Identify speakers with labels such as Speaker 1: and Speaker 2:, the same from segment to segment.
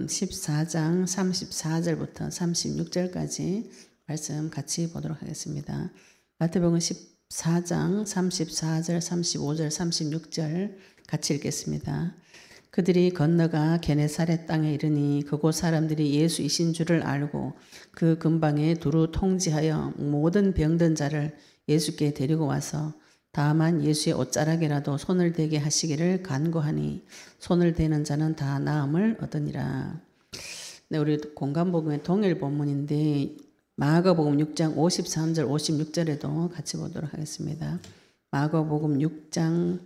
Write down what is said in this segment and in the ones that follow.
Speaker 1: 14장 34절부터 36절까지 말씀 같이 보도록 하겠습니다. 마태복음 14장 34절, 35절, 36절 같이 읽겠습니다. 그들이 건너가 게네사렛 땅에 이르니 그곳 사람들이 예수이신 줄을 알고 그 근방에 두루 통지하여 모든 병든 자를 예수께 데리고 와서 다만 예수의 옷자락이라도 손을 대게 하시기를 간구하니 손을 대는 자는 다 나음을 얻으니라. 네, 우리 공간복음의 동일 본문인데 마가복음 6장 53절 56절에도 같이 보도록 하겠습니다. 마가복음 6장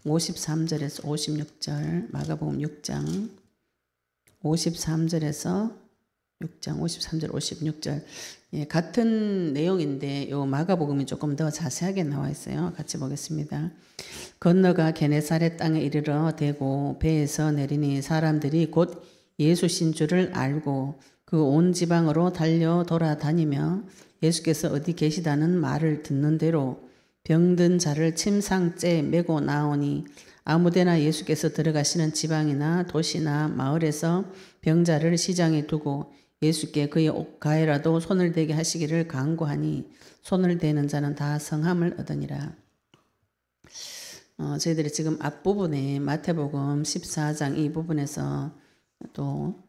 Speaker 1: 53절에서 56절, 마가복음 6장 53절에서 6장 53절 56절. 예, 같은 내용인데 요 마가복음이 조금 더 자세하게 나와 있어요. 같이 보겠습니다. 건너가 게네사렛 땅에 이르러 대고 배에서 내리니 사람들이 곧 예수신 줄을 알고 그 온 지방으로 달려 돌아다니며 예수께서 어디 계시다는 말을 듣는 대로 병든 자를 침상째 메고 나오니 아무데나 예수께서 들어가시는 지방이나 도시나 마을에서 병자를 시장에 두고 예수께 그의 옷가에라도 손을 대게 하시기를 간구하니 손을 대는 자는 다 성함을 얻으니라. 저희들이 지금 앞부분에 마태복음 14장 이 부분에서 또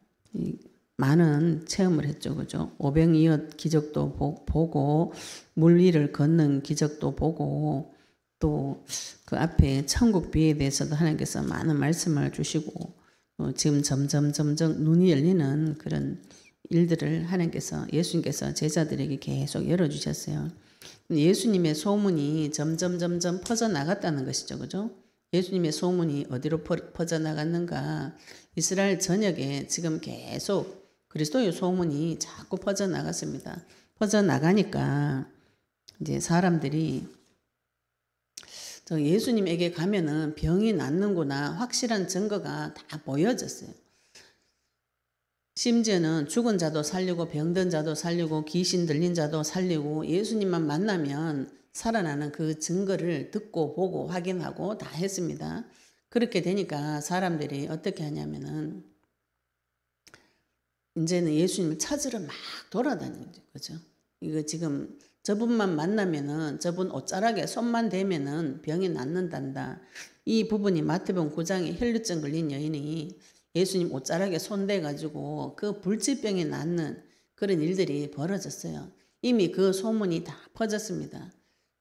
Speaker 1: 많은 체험을 했죠. 그죠? 오병이어 기적도 보고 물 위를 걷는 기적도 보고 또 그 앞에 천국비에 대해서도 하나님께서 많은 말씀을 주시고 지금 점점 눈이 열리는 그런 일들을 하나님께서 예수님께서 제자들에게 계속 열어주셨어요. 예수님의 소문이 점점 퍼져나갔다는 것이죠. 그죠? 예수님의 소문이 어디로 퍼져나갔는가? 이스라엘 전역에 지금 계속 그리스도의 소문이 자꾸 퍼져나갔습니다. 퍼져나가니까 이제 사람들이 예수님에게 가면은 병이 낫는구나 확실한 증거가 다 보여졌어요. 심지어는 죽은 자도 살리고 병든 자도 살리고 귀신 들린 자도 살리고 예수님만 만나면 살아나는 그 증거를 듣고 보고 확인하고 다 했습니다. 그렇게 되니까 사람들이 어떻게 하냐면은 이제는 예수님을 찾으러 막 돌아다니는 거죠. 이거 지금 저분만 만나면은 저분 옷자락에 손만 대면은 병이 낫는단다. 이 부분이 마태복음 9장에 혈루증 걸린 여인이 예수님 옷자락에 손대가지고 그 불치병이 낫는 그런 일들이 벌어졌어요. 이미 그 소문이 다 퍼졌습니다.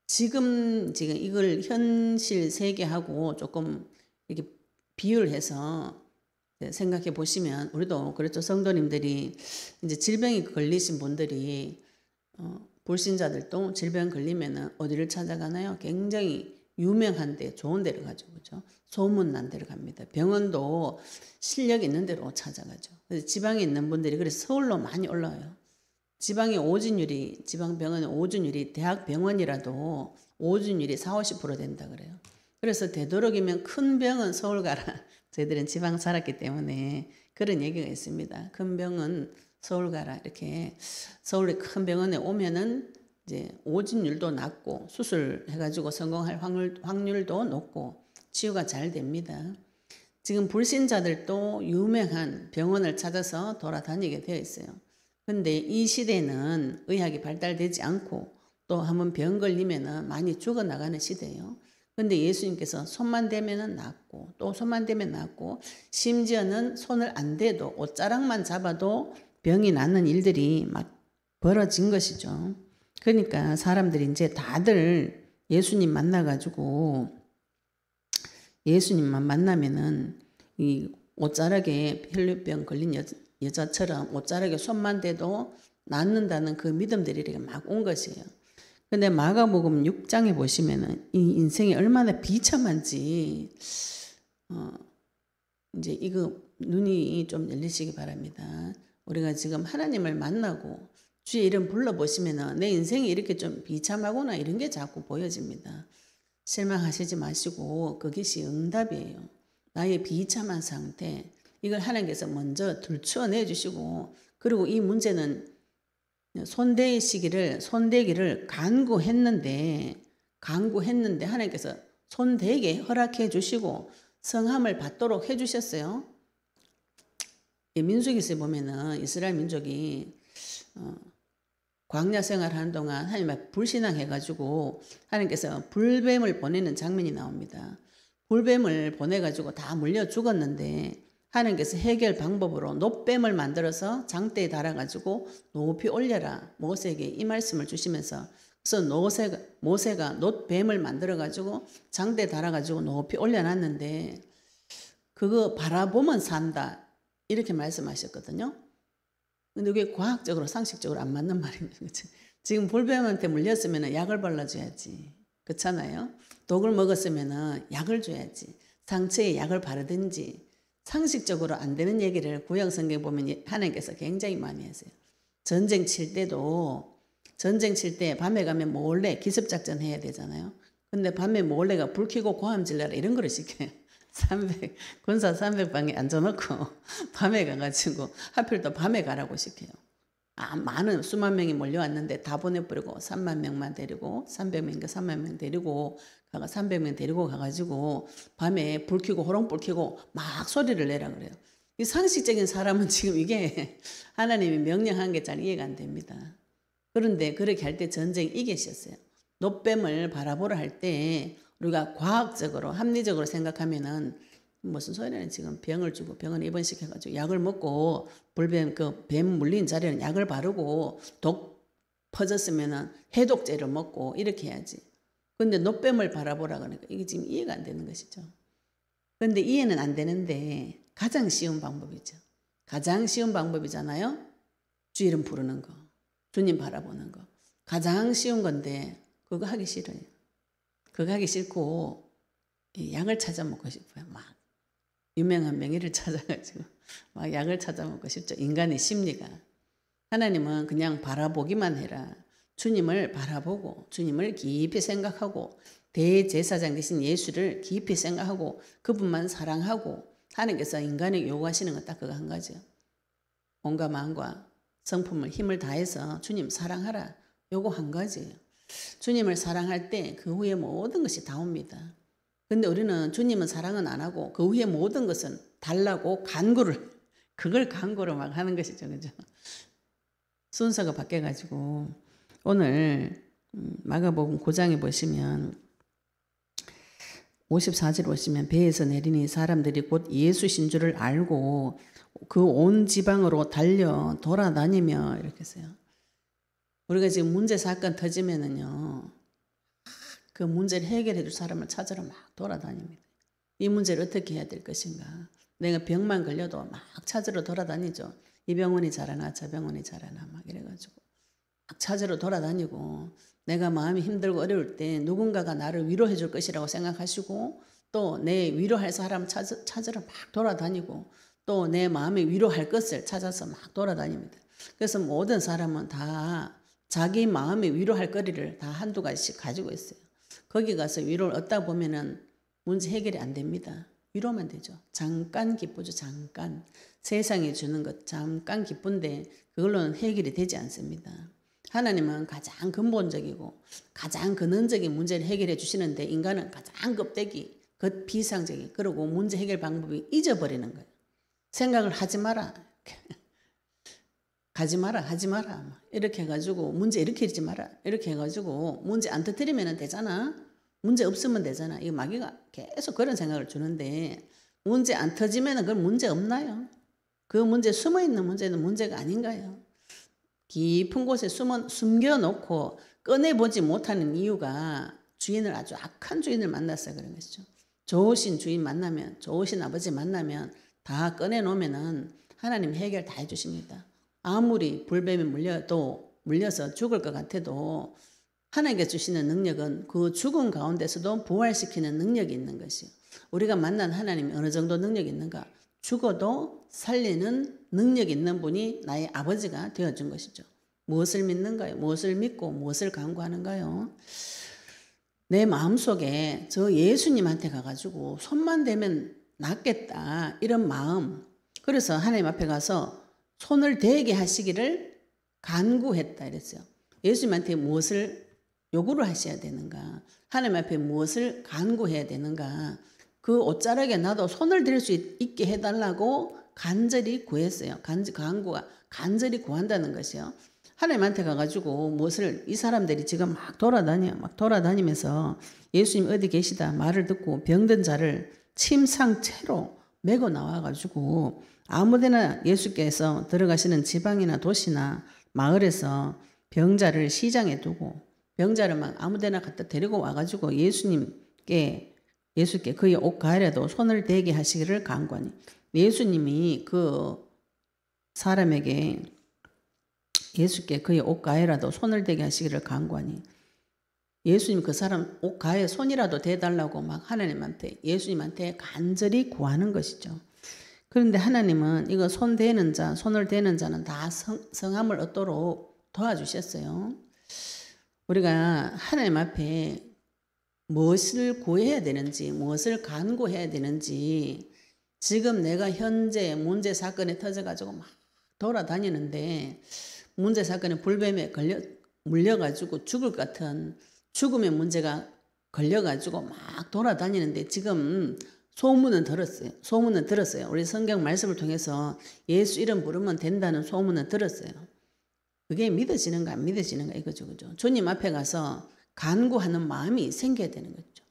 Speaker 1: 지금 이걸 현실 세계하고 조금 이렇게 비유를 해서 생각해 보시면 우리도 그렇죠. 성도님들이 이제 질병이 걸리신 분들이 불신자들도 질병 걸리면은 어디를 찾아가나요? 굉장히 유명한 데, 좋은 데를 가죠. 그죠? 소문난 데를 갑니다. 병원도 실력 있는 데로 찾아가죠. 그래서 지방에 있는 분들이 그래서 서울로 많이 올라와요. 지방의 오진율이, 지방병원의 오진율이 대학 병원이라도 오진율이 40-50% 된다 그래요. 그래서 되도록이면 큰 병은 서울 가라. 저희들은 지방 살았기 때문에 그런 얘기가 있습니다. 큰 병은 서울 가라. 이렇게 서울의 큰 병원에 오면은 이제 오진율도 낮고 수술해가지고 성공할 확률도 높고 치유가 잘 됩니다. 지금 불신자들도 유명한 병원을 찾아서 돌아다니게 되어 있어요. 근데 이 시대는 의학이 발달되지 않고 또 한번 병 걸리면은 많이 죽어나가는 시대예요. 근데 예수님께서 손만 대면은 낫고 또 손만 대면 낫고 심지어는 손을 안 대도 옷자락만 잡아도 병이 낫는 일들이 막 벌어진 것이죠. 그러니까 사람들이 이제 다들 예수님 만나가지고 예수님만 만나면은 이 옷자락에 혈류병 걸린 여자처럼 옷자락에 손만 대도 낫는다는 그 믿음들이 이렇게 막 온 것이에요. 근데 마가복음 6장에 보시면은 이 인생이 얼마나 비참한지 이제 이거 눈이 좀 열리시기 바랍니다. 우리가 지금 하나님을 만나고 주의 이름 불러보시면은 내 인생이 이렇게 좀 비참하구나 이런 게 자꾸 보여집니다. 실망하시지 마시고 그것이 응답이에요. 나의 비참한 상태 이걸 하나님께서 먼저 들추어내 주시고 그리고 이 문제는 손대기를 간구했는데 하나님께서 손대게 허락해 주시고 성함을 받도록 해 주셨어요. 이 민수기서에 보면은 이스라엘 민족이 광야 생활하는 동안 하나님 앞에 불신앙해가지고 하나님께서 불뱀을 보내는 장면이 나옵니다. 불뱀을 보내가지고 다 물려 죽었는데 하나님께서 해결 방법으로 놋뱀을 만들어서 장대에 달아가지고 높이 올려라 모세에게 이 말씀을 주시면서 그래서 모세가 놋뱀을 만들어가지고 장대에 달아가지고 높이 올려놨는데 그거 바라보면 산다 이렇게 말씀하셨거든요. 근데 그게 과학적으로 상식적으로 안 맞는 말입니다. 그치? 지금 불뱀한테 물렸으면 약을 발라줘야지. 그렇잖아요. 독을 먹었으면 약을 줘야지. 상처에 약을 바르든지. 상식적으로 안 되는 얘기를 구약 성경에 보면 하나님께서 굉장히 많이 하세요. 전쟁 칠 때도 전쟁 칠 때 밤에 가면 몰래 기습작전 해야 되잖아요. 근데 밤에 몰래가 불 켜고 고함 질러라 이런 거를 시켜요. 군사 300방에 앉아놓고 밤에 가가지고 하필 또 밤에 가라고 시켜요. 많은 수만 명이 몰려왔는데 다 보내버리고 3만 명만 데리고 300명인가 3만 명 데리고 300명 데리고 가가지고 밤에 불 켜고 호롱불 켜고 막 소리를 내라 그래요. 이 상식적인 사람은 지금 이게 하나님이 명령한 게 잘 이해가 안 됩니다. 그런데 그렇게 할 때 전쟁 이기셨어요. 놋뱀을 바라보라 할 때 우리가 과학적으로 합리적으로 생각하면은 무슨 소리는 지금 병을 주고 병원 입원시켜가지고 약을 먹고 불뱀 그 뱀 물린 자리에는 약을 바르고 독 퍼졌으면은 해독제를 먹고 이렇게 해야지. 근데 놋뱀을 바라보라 그러니까 이게 지금 이해가 안 되는 것이죠. 그런데 이해는 안 되는데 가장 쉬운 방법이죠. 가장 쉬운 방법이잖아요. 주 이름 부르는 거, 주님 바라보는 거. 가장 쉬운 건데 그거 하기 싫어요. 그거 하기 싫고 약을 찾아 먹고 싶어요. 막 유명한 명의를 찾아가지고 막 약을 찾아 먹고 싶죠. 인간의 심리가. 하나님은 그냥 바라보기만 해라. 주님을 바라보고 주님을 깊이 생각하고 대제사장 되신 예수를 깊이 생각하고 그분만 사랑하고 하나님께서 인간에게 요구하시는 건 딱 그거 한 가지요. 온갖 마음과 성품을 힘을 다해서 주님 사랑하라. 요거 한 가지예요. 주님을 사랑할 때 그 후에 모든 것이 다 옵니다. 근데 우리는 주님은 사랑은 안 하고 그 후에 모든 것은 달라고 그걸 간구로 막 하는 것이죠. 그죠? 순서가 바뀌어가지고 오늘 마가복음 9장에 보시면 54절 보시면 배에서 내리니 사람들이 곧 예수신 줄을 알고 그 온 지방으로 달려 돌아다니며 이렇게 써요. 우리가 지금 문제 사건 터지면은요. 그 문제를 해결해 줄 사람을 찾으러 막 돌아다닙니다. 이 문제를 어떻게 해야 될 것인가. 내가 병만 걸려도 막 찾으러 돌아다니죠. 이 병원이 잘하나 저 병원이 잘하나 막 이래가지고 막 찾으러 돌아다니고 내가 마음이 힘들고 어려울 때 누군가가 나를 위로해 줄 것이라고 생각하시고 또 내 위로할 사람 찾으러 막 돌아다니고 또 내 마음에 위로할 것을 찾아서 막 돌아다닙니다. 그래서 모든 사람은 다 자기 마음에 위로할 거리를 다 한두 가지씩 가지고 있어요. 거기 가서 위로를 얻다 보면은 문제 해결이 안 됩니다. 위로만 되죠. 잠깐 기쁘죠. 잠깐. 세상이 주는 것 잠깐 기쁜데 그걸로는 해결이 되지 않습니다. 하나님은 가장 근본적이고 가장 근원적인 문제를 해결해 주시는데 인간은 가장 껍데기, 비상적인 그리고 문제 해결 방법이 잊어버리는 거예요. 생각을 하지 마라. 가지 마라, 하지 마라. 이렇게 해가지고 문제 일으키지 마라. 이렇게 해가지고 문제 안 터뜨리면 되잖아. 문제 없으면 되잖아. 이 마귀가 계속 그런 생각을 주는데 문제 안 터지면 그건 문제 없나요? 그 문제 숨어있는 문제는 문제가 아닌가요? 깊은 곳에 숨겨놓고 꺼내보지 못하는 이유가 주인을 아주 악한 주인을 만났어요. 그런 것이죠. 좋으신 주인 만나면 좋으신 아버지 만나면 다 꺼내놓으면 하나님 해결 다 해주십니다. 아무리 불뱀에 물려서 죽을 것 같아도 하나님께 주시는 능력은 그 죽음 가운데서도 부활시키는 능력이 있는 것이요. 우리가 만난 하나님이 어느 정도 능력이 있는가? 죽어도 살리는 능력이 있는 분이 나의 아버지가 되어준 것이죠. 무엇을 믿는가요? 무엇을 믿고 무엇을 간구하는가요? 내 마음속에 저 예수님한테 가가지고 손만 대면 낫겠다 이런 마음, 그래서 하나님 앞에 가서 손을 대게 하시기를 간구했다 이랬어요. 예수님한테 무엇을 요구를 하셔야 되는가? 하나님 앞에 무엇을 간구해야 되는가? 그 옷자락에 나도 손을 댈 수 있게 해달라고 간절히 구했어요. 간구가 간절히 구한다는 것이요. 하나님한테 가가지고 무엇을 이 사람들이 지금 막 돌아다니면서 예수님 어디 계시다 말을 듣고 병든 자를 침상채로 메고 나와가지고 아무데나 예수께서 들어가시는 지방이나 도시나 마을에서 병자를 시장에 두고 병자를 막 아무데나 갖다 데리고 와가지고 예수께 그의 옷 가에라도 손을 대게 하시기를 간구하니 예수님이 그 사람에게 예수께 그의 옷 가에라도 손을 대게 하시기를 간구하니 예수님 그 사람 옷 가에 손이라도 대달라고 막 하나님한테 예수님한테 간절히 구하는 것이죠. 그런데 하나님은 이거 손을 대는 자는 다 성함을 얻도록 도와주셨어요. 우리가 하나님 앞에 무엇을 구해야 되는지, 무엇을 간구해야 되는지 지금 내가 현재 문제 사건에 터져가지고 막 돌아다니는데 문제 사건에 불뱀에 물려가지고 죽을 것 같은 죽음의 문제가 걸려가지고 막 돌아다니는데 지금 소문은 들었어요. 우리 성경 말씀을 통해서 예수 이름 부르면 된다는 소문은 들었어요. 그게 믿어지는가 안 믿어지는가 이거죠. 그죠? 주님 앞에 가서 간구하는 마음이 생겨야 되는 거죠.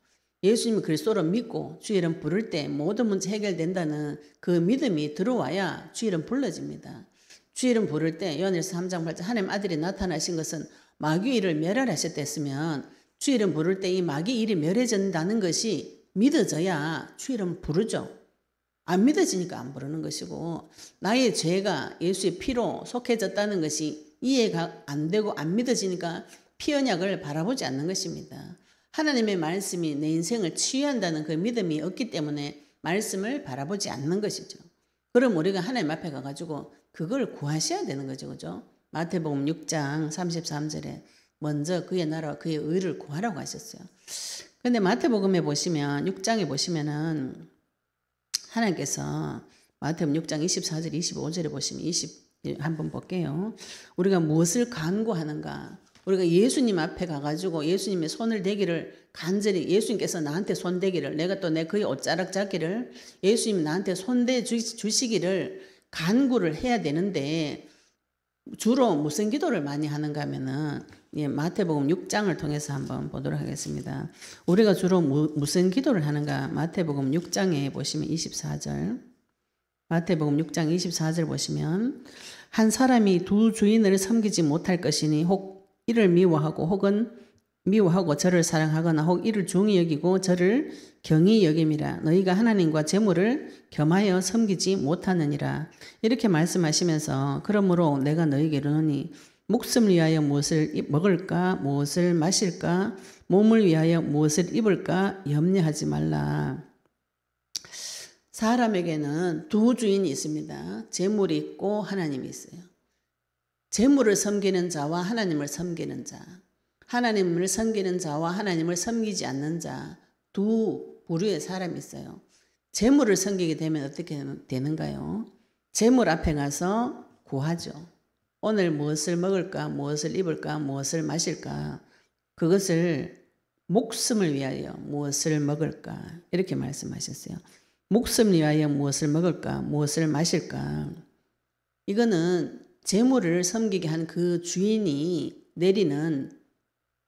Speaker 1: 예수님이 그리스도로 믿고 주 이름 부를 때 모든 문제 해결된다는 그 믿음이 들어와야 주 이름 불러집니다. 주 이름 부를 때 요한일서 3장 8절 하나님 아들이 나타나신 것은 마귀 일을 멸하셨다 했으면 주 이름 부를 때 이 마귀 일이 멸해진다는 것이 믿어져야 주 이름 부르죠. 안 믿어지니까 안 부르는 것이고 나의 죄가 예수의 피로 속해졌다는 것이 이해가 안 되고 안 믿어지니까 피 언약을 바라보지 않는 것입니다. 하나님의 말씀이 내 인생을 치유한다는 그 믿음이 없기 때문에 말씀을 바라보지 않는 것이죠. 그럼 우리가 하나님 앞에 가가지고 그걸 구하셔야 되는 거죠. 그죠? 마태복음 6장 33절에 먼저 그의 나라와 그의 의를 구하라고 하셨어요. 근데 마태복음에 보시면 6장에 보시면은 하나님께서 마태복음 6장 24절 25절에 보시면 한번 볼게요. 우리가 무엇을 간구하는가? 우리가 예수님 앞에 가가지고 예수님의 손을 대기를 간절히 예수님께서 나한테 손 대기를 내가 또 내 그의 옷자락 잡기를 예수님이 나한테 손대 주시기를 간구를 해야 되는데 주로 무슨 기도를 많이 하는가 하면은 마태복음 6장을 통해서 한번 보도록 하겠습니다. 우리가 주로 무슨 기도를 하는가? 마태복음 6장에 보시면 24절 마태복음 6장 24절 보시면 한 사람이 두 주인을 섬기지 못할 것이니 혹 이를 미워하고 저를 사랑하거나 혹 이를 중히 여기고 저를 경히 여김이라. 너희가 하나님과 재물을 겸하여 섬기지 못하느니라. 이렇게 말씀하시면서 그러므로 내가 너희에게 이르노니 목숨을 위하여 무엇을 먹을까 무엇을 마실까 몸을 위하여 무엇을 입을까 염려하지 말라. 사람에게는 두 주인이 있습니다. 재물이 있고 하나님이 있어요. 재물을 섬기는 자와 하나님을 섬기는 자, 하나님을 섬기는 자와 하나님을 섬기지 않는 자, 두 부류의 사람이 있어요. 재물을 섬기게 되면 어떻게 되는가요? 재물 앞에 가서 구하죠. 오늘 무엇을 먹을까, 무엇을 입을까, 무엇을 마실까, 그것을 목숨을 위하여 무엇을 먹을까 이렇게 말씀하셨어요. 목숨을 위하여 무엇을 먹을까, 무엇을 마실까. 이거는 재물을 섬기게 한 그 주인이 내리는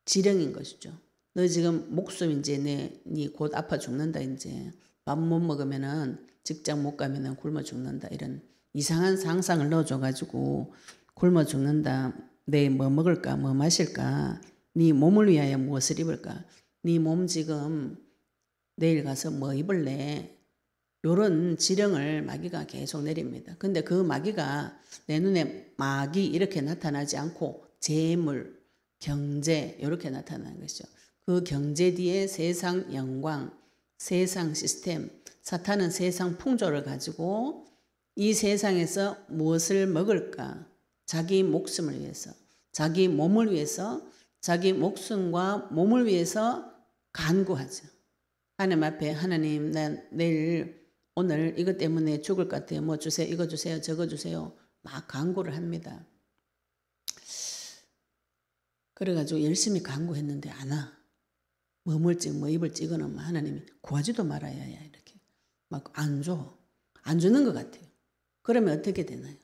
Speaker 1: 지령인 것이죠. 너 지금 목숨 이제 네 곧 아파 죽는다 이제 밥 못 먹으면은 직장 못 가면은 굶어 죽는다 이런 이상한 상상을 넣어줘가지고 굶어 죽는다. 내 뭐 먹을까 뭐 마실까 네 몸을 위하여 무엇을 입을까 네 몸 지금 내일 가서 뭐 입을래 요런 지령을 마귀가 계속 내립니다. 근데 그 마귀가 내 눈에 마귀 이렇게 나타나지 않고 재물, 경제 이렇게 나타나는 것이죠. 그 경제 뒤에 세상 영광, 세상 시스템, 사탄은 세상 풍조를 가지고 이 세상에서 무엇을 먹을까? 자기 목숨을 위해서, 자기 몸을 위해서, 자기 목숨과 몸을 위해서 간구하죠. 하나님 앞에 하나님 난 내일 오늘 이것 때문에 죽을 것 같아요. 뭐 주세요. 이거 주세요. 저거 주세요. 막 간구를 합니다. 그래가지고 열심히 간구했는데 안 와. 뭐 먹을지 뭐 입을지 이거는 하나님이 구하지도 말아야 이렇게 막 안 줘. 안 주는 것 같아요. 그러면 어떻게 되나요?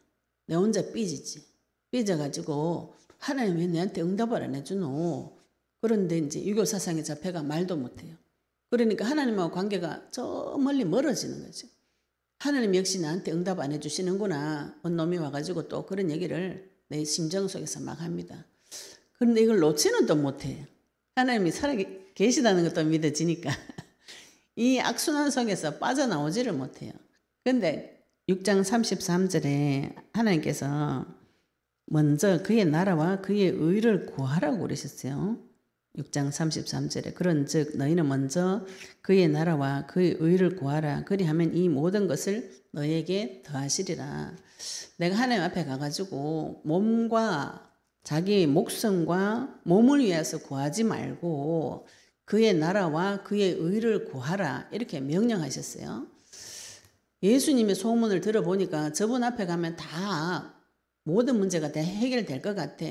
Speaker 1: 내 혼자 삐지지. 삐져가지고 하나님 왜 내한테 응답을 안 해주노? 그런데 이제 유교 사상에 잡혀가 말도 못해요. 그러니까 하나님하고 관계가 저 멀리 멀어지는 거죠. 하나님 역시 나한테 응답 안 해주시는구나. 어느 놈이 와가지고 또 그런 얘기를 내 심정 속에서 막 합니다. 그런데 이걸 놓지는 또 못해요. 하나님이 살아 계시다는 것도 믿어지니까 이 악순환 속에서 빠져나오지를 못해요. 그런데 6장 33절에 하나님께서 먼저 그의 나라와 그의 의를 구하라고 그러셨어요. 6장 33절에 그런즉 너희는 먼저 그의 나라와 그의 의를 구하라. 그리하면 이 모든 것을 너에게 더하시리라. 내가 하나님 앞에 가가지고 몸과 자기의 목성과 몸을 위해서 구하지 말고 그의 나라와 그의 의를 구하라 이렇게 명령하셨어요. 예수님의 소문을 들어보니까 저분 앞에 가면 다 모든 문제가 다 해결될 것 같아.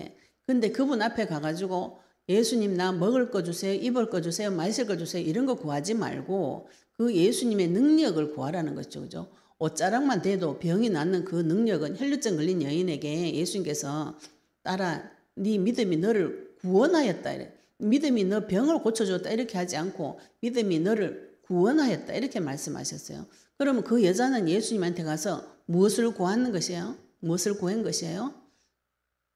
Speaker 1: 근데 그분 앞에 가가지고 예수님 나 먹을 거 주세요, 입을 거 주세요, 마실 거 주세요 이런 거 구하지 말고 그 예수님의 능력을 구하라는 거죠. 그죠? 옷자락만 돼도 병이 낫는 그 능력은 혈루증 걸린 여인에게 예수님께서 따라 네 믿음이 너를 구원하였다. 이래. 믿음이 너 병을 고쳐줬다 이렇게 하지 않고 믿음이 너를 구원하였다 이렇게 말씀하셨어요. 그러면 그 여자는 예수님한테 가서 무엇을 구하는 것이에요? 무엇을 구한 것이에요?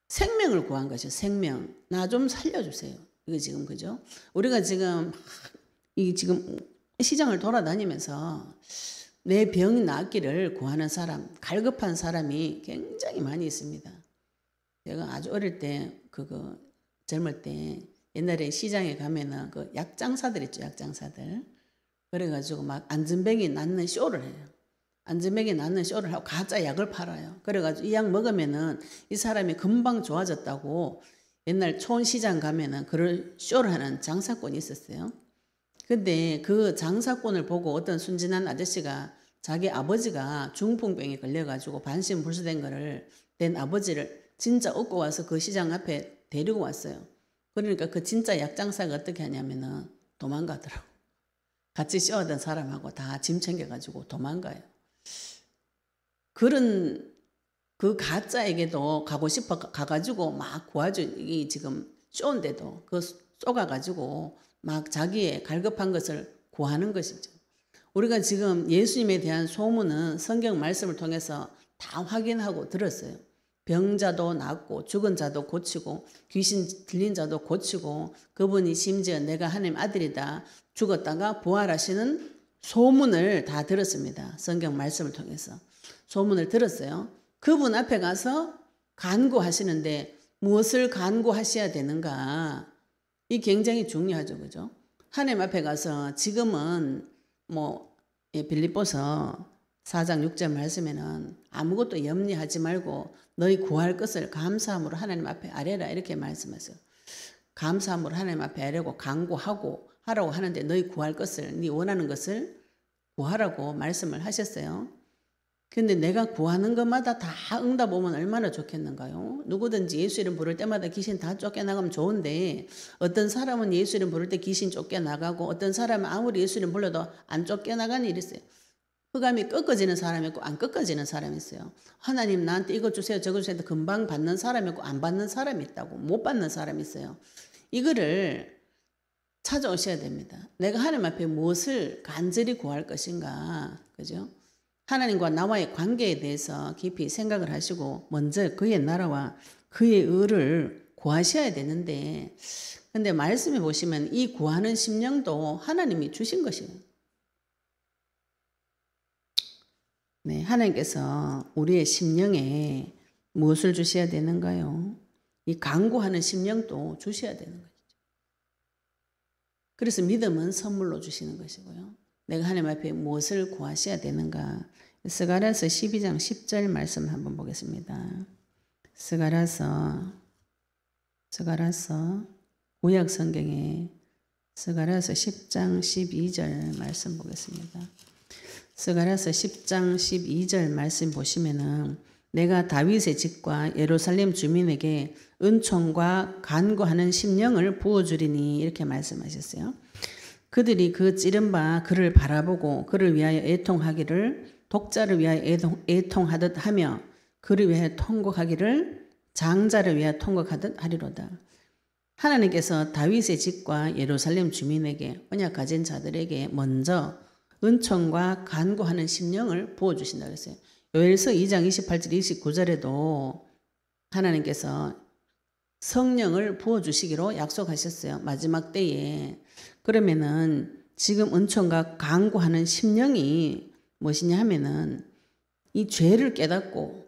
Speaker 1: 생명을 구한 것이에요. 생명. 나 좀 살려주세요. 이거 지금 그죠? 우리가 지금 시장을 돌아다니면서 내 병이 낫기를 구하는 사람, 갈급한 사람이 굉장히 많이 있습니다. 제가 아주 어릴 때 젊을 때 옛날에 시장에 가면은 그 약장사들 있죠. 약장사들. 그래가지고 막 안전뱅이 낫는 쇼를 해요. 안전뱅이 낫는 쇼를 하고 가짜 약을 팔아요. 그래가지고 이 약 먹으면은 이 사람이 금방 좋아졌다고 옛날 촌시장 가면은 그런 쇼를 하는 장사꾼이 있었어요. 근데 그 장사꾼을 보고 어떤 순진한 아저씨가 자기 아버지가 중풍병에 걸려가지고 반신불수된 거를 된 아버지를 진짜 얻고 와서 그 시장 앞에 데리고 왔어요. 그러니까 그 진짜 약장사가 어떻게 하냐면은 도망가더라고. 같이 쇼하던 사람하고 다 짐 챙겨가지고 도망가요. 그런 그 가짜에게도 가고 싶어 가가지고 막 구하죠. 이 지금 쇼인데도 그 쏘가가지고 막 자기의 갈급한 것을 구하는 것이죠. 우리가 지금 예수님에 대한 소문은 성경 말씀을 통해서 다 확인하고 들었어요. 병자도 낫고 죽은 자도 고치고 귀신 들린 자도 고치고 그분이 심지어 내가 하나님 아들이다 죽었다가 부활하시는 소문을 다 들었습니다. 성경 말씀을 통해서 소문을 들었어요. 그분 앞에 가서 간구하시는데 무엇을 간구하셔야 되는가? 이 굉장히 중요하죠. 그죠? 하나님 앞에 가서 지금은 빌립보서 4장 6절 말씀에는 아무것도 염려하지 말고 너희 구할 것을 감사함으로 하나님 앞에 아뢰라 이렇게 말씀하세요. 감사함으로 하나님 앞에 아뢰고 간구하고 하라고 하는데 너희 구할 것을 네 원하는 것을 구하라고 말씀을 하셨어요. 근데 내가 구하는 것마다 다 응답 오면 얼마나 좋겠는가요? 누구든지 예수 이름 부를 때마다 귀신 다 쫓겨나가면 좋은데 어떤 사람은 예수 이름 부를 때 귀신 쫓겨나가고 어떤 사람은 아무리 예수 이름 불러도 안 쫓겨나가는 일이 있어요. 흑암이 꺾어지는 사람이 있고 안 꺾어지는 사람이 있어요. 하나님 나한테 이거 주세요 저거 주세요 금방 받는 사람이 있고 안 받는 사람이 있다고 못 받는 사람이 있어요. 이거를 찾아오셔야 됩니다. 내가 하나님 앞에 무엇을 간절히 구할 것인가. 그죠? 하나님과 나와의 관계에 대해서 깊이 생각을 하시고 먼저 그의 나라와 그의 의를 구하셔야 되는데 근데 말씀해 보시면 이 구하는 심령도 하나님이 주신 것이에요. 네, 하나님께서 우리의 심령에 무엇을 주셔야 되는가요? 이 간구하는 심령도 주셔야 되는 것이죠. 그래서 믿음은 선물로 주시는 것이고요. 내가 하나님 앞에 무엇을 구하셔야 되는가? 스가랴서 12장 10절 말씀 한번 보겠습니다. 스가랴서 구약 성경에 스가랴서 10장 12절 말씀 보겠습니다. 스가랴서 10장 12절 말씀 보시면은 내가 다윗의 집과 예루살렘 주민에게 은총과 간구하는 심령을 부어주리니 이렇게 말씀하셨어요. 그들이 그 찌른 바 그를 바라보고 그를 위하여 애통하기를 독자를 위하여 애통하듯 하며 그를 위하여 통곡하기를 장자를 위하여 통곡하듯 하리로다. 하나님께서 다윗의 집과 예루살렘 주민에게 언약 가진 자들에게 먼저 은총과 간구하는 심령을 부어주신다고 했어요. 요엘서 2장 28절 29절에도 하나님께서 성령을 부어주시기로 약속하셨어요. 마지막 때에. 그러면은 지금 은총과 간구하는 심령이 무엇이냐 하면은 이 죄를 깨닫고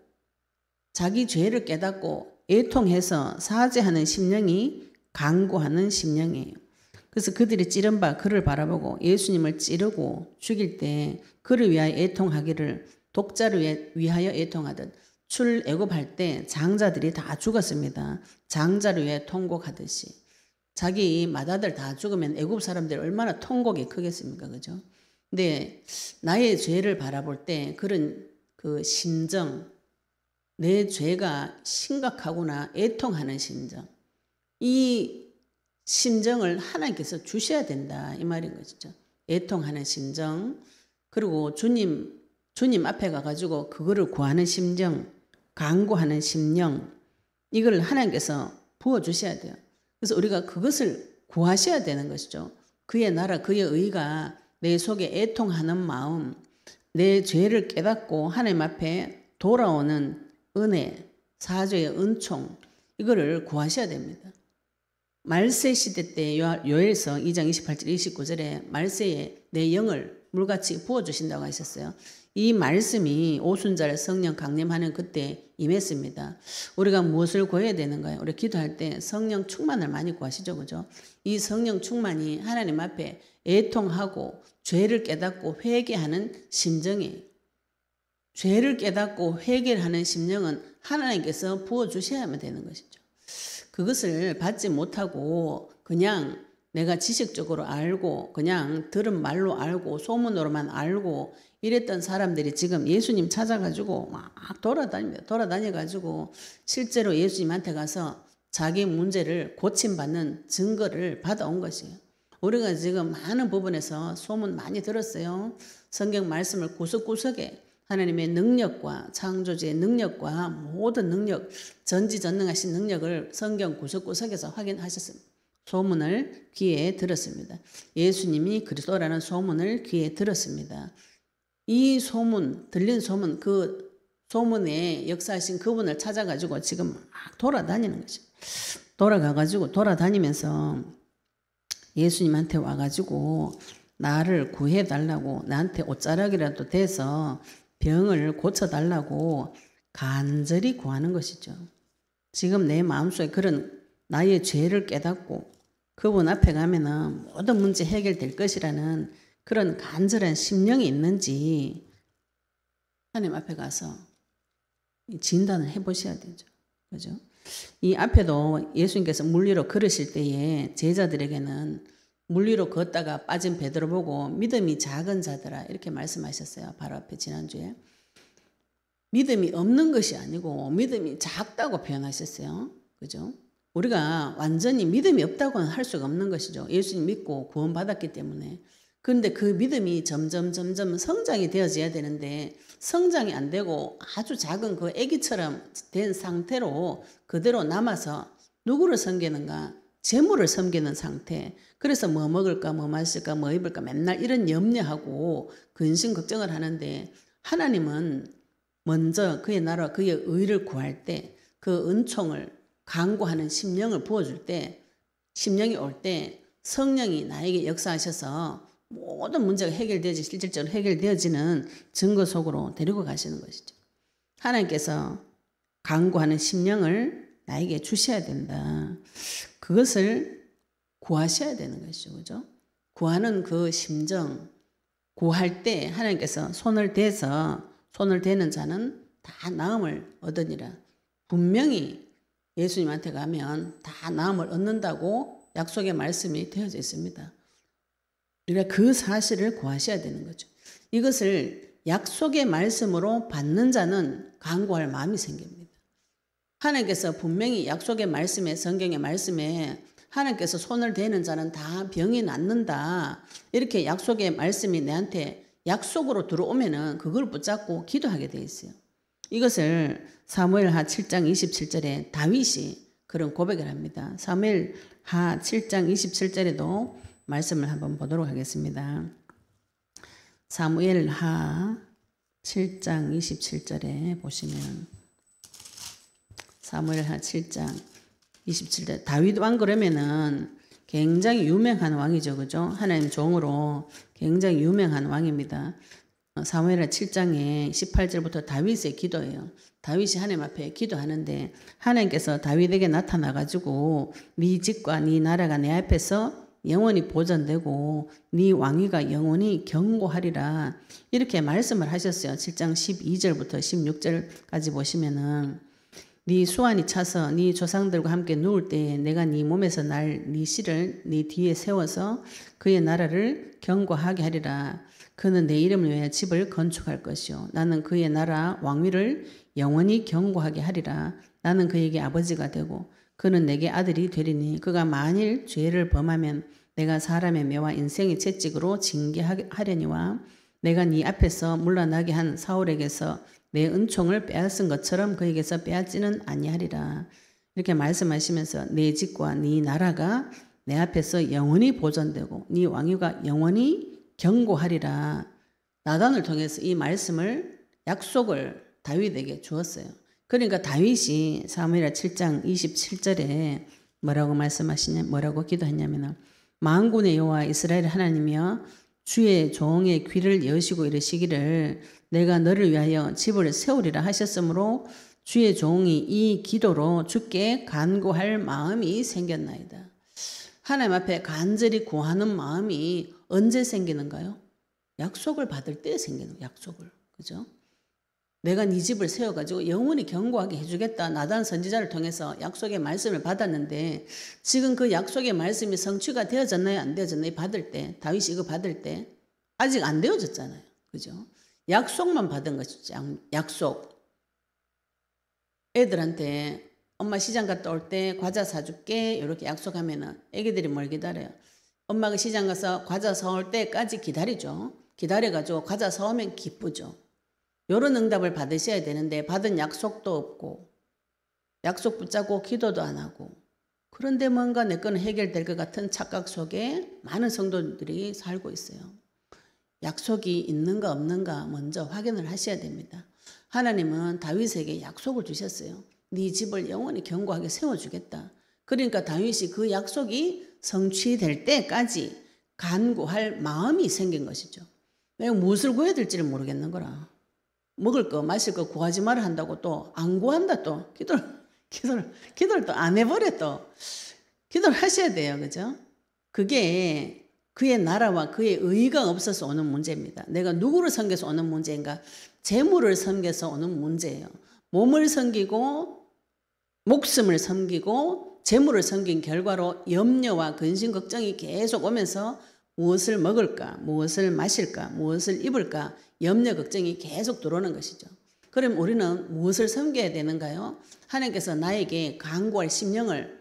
Speaker 1: 자기 죄를 깨닫고 애통해서 사죄하는 심령이 간구하는 심령이에요. 그래서 그들이 찌른 바 그를 바라보고 예수님을 찌르고 죽일 때 그를 위하여 애통하기를 독자를 위하여 애통하듯 출애굽할 때 장자들이 다 죽었습니다. 장자를 위해 통곡하듯이. 자기 맏아들 다 죽으면 애굽 사람들이 얼마나 통곡이 크겠습니까? 그죠? 근데 나의 죄를 바라볼 때 그런 그 심정, 내 죄가 심각하구나 애통하는 심정, 이 심정을 하나님께서 주셔야 된다 이 말인 것이죠. 애통하는 심정, 그리고 주님 앞에 가가지고 그거를 구하는 심정, 간구하는 심령, 이걸 하나님께서 부어주셔야 돼요. 그래서 우리가 그것을 구하셔야 되는 것이죠. 그의 나라, 그의 의가 내 속에 애통하는 마음, 내 죄를 깨닫고 하나님 앞에 돌아오는 은혜, 사죄의 은총, 이거를 구하셔야 됩니다. 말세 시대 때 요엘서 2장 28절 29절에 말세에 내 영을 물같이 부어주신다고 하셨어요. 이 말씀이 오순절 성령 강림하는 그때 임했습니다. 우리가 무엇을 구해야 되는가요? 우리 기도할 때 성령 충만을 많이 구하시죠. 그죠? 이 성령 충만이 하나님 앞에 애통하고 죄를 깨닫고 회개하는 심정이에요. 죄를 깨닫고 회개하는 심령은 하나님께서 부어주셔야만 되는 것이죠. 그것을 받지 못하고 그냥 내가 지식적으로 알고 그냥 들은 말로 알고 소문으로만 알고 이랬던 사람들이 지금 예수님 찾아가지고 막 돌아다닙니다. 돌아다녀가지고 실제로 예수님한테 가서 자기 문제를 고침받는 증거를 받아온 것이에요. 우리가 지금 많은 부분에서 소문 많이 들었어요. 성경 말씀을 구석구석에 하나님의 능력과 창조주의 능력과 모든 능력, 전지전능하신 능력을 성경 구석구석에서 확인하셨습니다. 소문을 귀에 들었습니다. 예수님이 그리스도라는 소문을 귀에 들었습니다. 이 소문, 들린 소문, 그 소문에 역사하신 그분을 찾아가지고 지금 막 돌아다니는 거죠. 돌아다니면서 예수님한테 와가지고 나를 구해달라고, 나한테 옷자락이라도 돼서 병을 고쳐달라고 간절히 구하는 것이죠. 지금 내 마음속에 그런 나의 죄를 깨닫고 그분 앞에 가면은 모든 문제 해결될 것이라는 그런 간절한 심령이 있는지 하나님 앞에 가서 진단을 해보셔야 되죠. 그죠? 이 앞에도 예수님께서 물 위로 걸으실 때에 제자들에게는 물 위로 걷다가 빠진 베드로 보고 믿음이 작은 자들아 이렇게 말씀하셨어요. 바로 앞에 지난주에. 믿음이 없는 것이 아니고 믿음이 작다고 표현하셨어요. 그죠? 우리가 완전히 믿음이 없다고는 할 수가 없는 것이죠. 예수님 믿고 구원받았기 때문에. 그런데 그 믿음이 점점 성장이 되어져야 되는데 성장이 안 되고 아주 작은 그 아기처럼 된 상태로 그대로 남아서 누구를 섬기는가? 재물을 섬기는 상태. 그래서 뭐 먹을까, 뭐 마실까, 뭐 입을까 맨날 이런 염려하고 근심 걱정을 하는데 하나님은 먼저 그의 나라, 그의 의를 구할 때 그 은총을 간구하는 심령을 부어줄 때 심령이 올 때 성령이 나에게 역사하셔서 모든 문제가 실질적으로 해결되어지는 증거 속으로 데리고 가시는 것이죠. 하나님께서 간구하는 심령을 나에게 주셔야 된다. 그것을 구하셔야 되는 것이죠. 그죠? 구하는 그 심정, 구할 때 하나님께서 손을 대는 자는 다 나음을 얻으니라. 분명히 예수님한테 가면 다 나음을 얻는다고 약속의 말씀이 되어져 있습니다. 우리가 그 사실을 구하셔야 되는 거죠. 이것을 약속의 말씀으로 받는 자는 간구할 마음이 생깁니다. 하나님께서 분명히 약속의 말씀에, 성경의 말씀에 하나님께서 손을 대는 자는 다 병이 낫는다. 이렇게 약속의 말씀이 내한테 약속으로 들어오면은 그걸 붙잡고 기도하게 돼 있어요. 이것을 사무엘하 7장 27절에 다윗이 그런 고백을 합니다. 사무엘하 7장 27절에도 말씀을 한번 보도록 하겠습니다. 사무엘하 7장 27절에 보시면 사무엘하 7장 27절 다윗 왕 그러면은 굉장히 유명한 왕이죠. 그죠? 하나님 종으로 굉장히 유명한 왕입니다. 사무엘하 7장에 18절부터 다윗의 기도예요. 다윗이 하나님 앞에 기도하는데 하나님께서 다윗에게 나타나가지고 네 집과 네 나라가 내 앞에서 영원히 보존되고 네 왕위가 영원히 견고하리라 이렇게 말씀을 하셨어요. 7장 12절부터 16절까지 보시면은 네 수완이 차서 네 조상들과 함께 누울 때에 내가 네 몸에서 날 네 씨를 네 뒤에 세워서 그의 나라를 견고하게 하리라. 그는 내 이름을 위하여 집을 건축할 것이요 나는 그의 나라 왕위를 영원히 견고하게 하리라. 나는 그에게 아버지가 되고 그는 내게 아들이 되리니 그가 만일 죄를 범하면 내가 사람의 매와 인생의 채찍으로 징계하려니와 내가 네 앞에서 물러나게 한 사울에게서 내 은총을 빼앗은 것처럼 그에게서 빼앗지는 아니하리라. 이렇게 말씀하시면서 내 집과 네 나라가 내 앞에서 영원히 보존되고 네 왕위가 영원히 견고하리라. 나단을 통해서 이 말씀을 약속을 다윗에게 주었어요. 그러니까 다윗이 사무엘하 7장 27절에 뭐라고 기도했냐면 만군의 여호와 이스라엘 하나님이여 주의 종의 귀를 여시고 이르시기를 내가 너를 위하여 집을 세우리라 하셨으므로 주의 종이 이 기도로 주께 간구할 마음이 생겼나이다. 하나님 앞에 간절히 구하는 마음이 언제 생기는가요? 약속을 받을 때 생기는 약속을. 그죠? 내가 네 집을 세워가지고 영원히 견고하게 해주겠다. 나단 선지자를 통해서 약속의 말씀을 받았는데 지금 그 약속의 말씀이 성취가 되어졌나요? 안 되어졌나요? 받을 때 다윗이 이거 받을 때 아직 안 되어졌잖아요. 그죠? 약속만 받은 것이죠. 약속. 애들한테 엄마 시장 갔다 올 때 과자 사줄게 이렇게 약속하면은 애기들이 뭘 기다려요? 엄마가 시장 가서 과자 사올 때까지 기다리죠. 기다려가지고 과자 사오면 기쁘죠. 이런 응답을 받으셔야 되는데 받은 약속도 없고 약속 붙잡고 기도도 안 하고 그런데 뭔가 내 거는 해결될 것 같은 착각 속에 많은 성도들이 살고 있어요. 약속이 있는가 없는가 먼저 확인을 하셔야 됩니다. 하나님은 다윗에게 약속을 주셨어요. 네 집을 영원히 견고하게 세워주겠다. 그러니까 다윗이 그 약속이 성취될 때까지 간구할 마음이 생긴 것이죠. 내가 무엇을 구해야 될지를 모르겠는 거라. 먹을 거 마실 거 구하지 말아 한다고 또 안 구한다. 또 기도를 또 안 해버려. 또 기도를 하셔야 돼요. 그죠? 그게 그의 나라와 그의 의의가 없어서 오는 문제입니다. 내가 누구를 섬겨서 오는 문제인가? 재물을 섬겨서 오는 문제예요. 몸을 섬기고 목숨을 섬기고 재물을 섬긴 결과로 염려와 근심 걱정이 계속 오면서 무엇을 먹을까, 무엇을 마실까, 무엇을 입을까 염려 걱정이 계속 들어오는 것이죠. 그럼 우리는 무엇을 섬겨야 되는가요? 하나님께서 나에게 간구할 심령을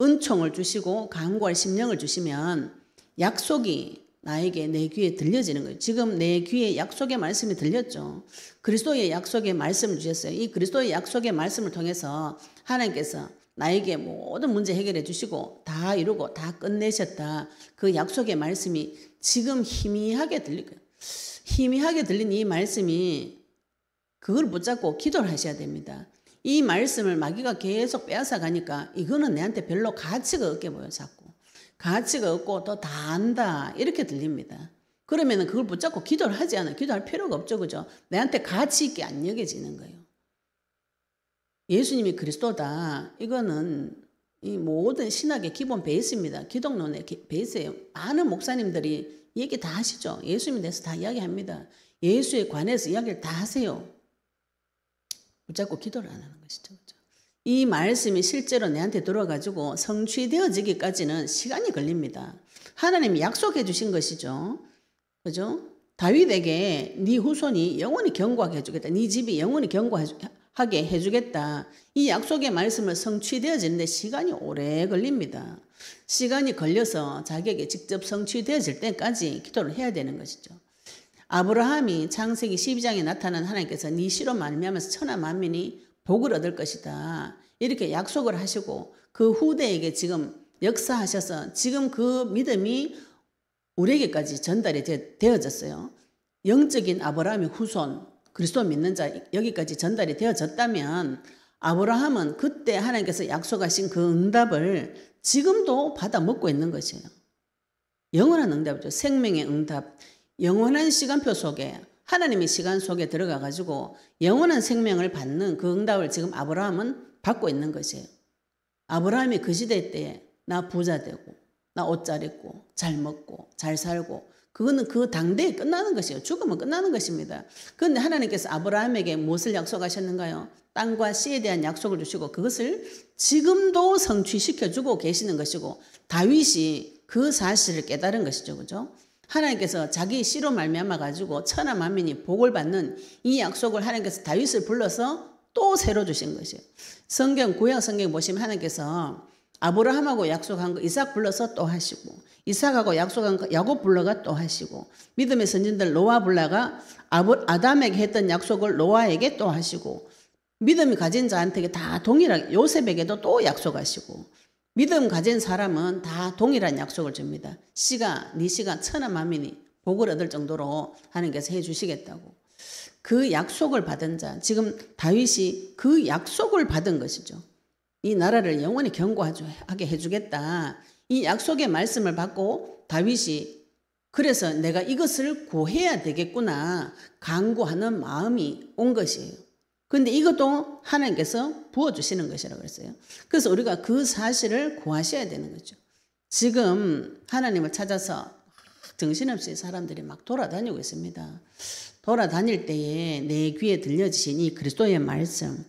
Speaker 1: 은총을 주시고 간구할 심령을 주시면 약속이 나에게 내 귀에 들려지는 거예요. 지금 내 귀에 약속의 말씀이 들렸죠. 그리스도의 약속의 말씀을 주셨어요. 이 그리스도의 약속의 말씀을 통해서 하나님께서 나에게 모든 문제 해결해 주시고 다 이루고 다 끝내셨다. 그 약속의 말씀이 지금 희미하게 들릴 거예요. 희미하게 들린 이 말씀이 그걸 붙잡고 기도를 하셔야 됩니다. 이 말씀을 마귀가 계속 빼앗아 가니까 이거는 내한테 별로 가치가 없게 보여요. 자꾸. 가치가 없고 또 다 안다 이렇게 들립니다. 그러면 그걸 붙잡고 기도를 하지 않아요. 기도할 필요가 없죠. 그죠? 내한테 가치 있게 안 여겨지는 거예요. 예수님이 그리스도다. 이거는 이 모든 신학의 기본 베이스입니다. 기독론의 베이스예요. 많은 목사님들이 얘기 다 하시죠. 예수님에 대해서 다 이야기합니다. 예수에 관해서 이야기를 다 하세요. 붙잡고 기도를 안 하는 것이죠. 그죠? 이 말씀이 실제로 내한테 들어가지고 성취되어지기까지는 시간이 걸립니다. 하나님이 약속해 주신 것이죠. 그죠? 다윗에게 네 후손이 영원히 견고하게 해주겠다. 네 집이 영원히 견고하게 해주겠다. 이 약속의 말씀을 성취되어지는데 시간이 오래 걸립니다. 시간이 걸려서 자기에게 직접 성취되어질 때까지 기도를 해야 되는 것이죠. 아브라함이 창세기 12장에 나타난 하나님께서 네 씨로 말미암아서 천하 만민이 복을 얻을 것이다. 이렇게 약속을 하시고 그 후대에게 지금 역사하셔서 지금 그 믿음이 우리에게까지 전달이 되어졌어요. 영적인 아브라함의 후손, 그리스도 믿는 자 여기까지 전달이 되어졌다면 아브라함은 그때 하나님께서 약속하신 그 응답을 지금도 받아 먹고 있는 것이에요. 영원한 응답이죠. 생명의 응답. 영원한 시간표 속에 하나님의 시간 속에 들어가 가지고 영원한 생명을 받는 그 응답을 지금 아브라함은 받고 있는 것이에요. 아브라함이 그 시대 때에 나 부자 되고 나 옷 잘 입고 잘 먹고 잘 살고 그거는 그 당대에 끝나는 것이에요. 죽으면 끝나는 것입니다. 그런데 하나님께서 아브라함에게 무엇을 약속하셨는가요? 땅과 씨에 대한 약속을 주시고 그것을 지금도 성취시켜주고 계시는 것이고 다윗이 그 사실을 깨달은 것이죠. 그죠? 하나님께서 자기 씨로 말미암아 가지고 천하 만민이 복을 받는 이 약속을 하나님께서 다윗을 불러서 또 새로 주신 것이에요. 성경 구약 성경 보시면 하나님께서 아브라함하고 약속한 거 이삭 불러서 또 하시고 이삭하고 약속한 거 야곱 불러가 또 하시고 믿음의 선진들 노아 불러가 아담에게 했던 약속을 노아에게 또 하시고 믿음 가진 자한테 다 동일하게 요셉에게도 또 약속하시고 믿음 가진 사람은 다 동일한 약속을 줍니다. 네 씨가 천하 만민이 복을 얻을 정도로 하나님께서 해주시겠다고. 그 약속을 받은 자, 지금 다윗이 그 약속을 받은 것이죠. 이 나라를 영원히 견고하게 해주겠다. 이 약속의 말씀을 받고 다윗이 그래서 내가 이것을 구해야 되겠구나 간구하는 마음이 온 것이에요. 그런데 이것도 하나님께서 부어주시는 것이라고 그랬어요. 그래서 우리가 그 사실을 구하셔야 되는 거죠. 지금 하나님을 찾아서 정신없이 사람들이 막 돌아다니고 있습니다. 돌아다닐 때에 내 귀에 들려지신 이 그리스도의 말씀,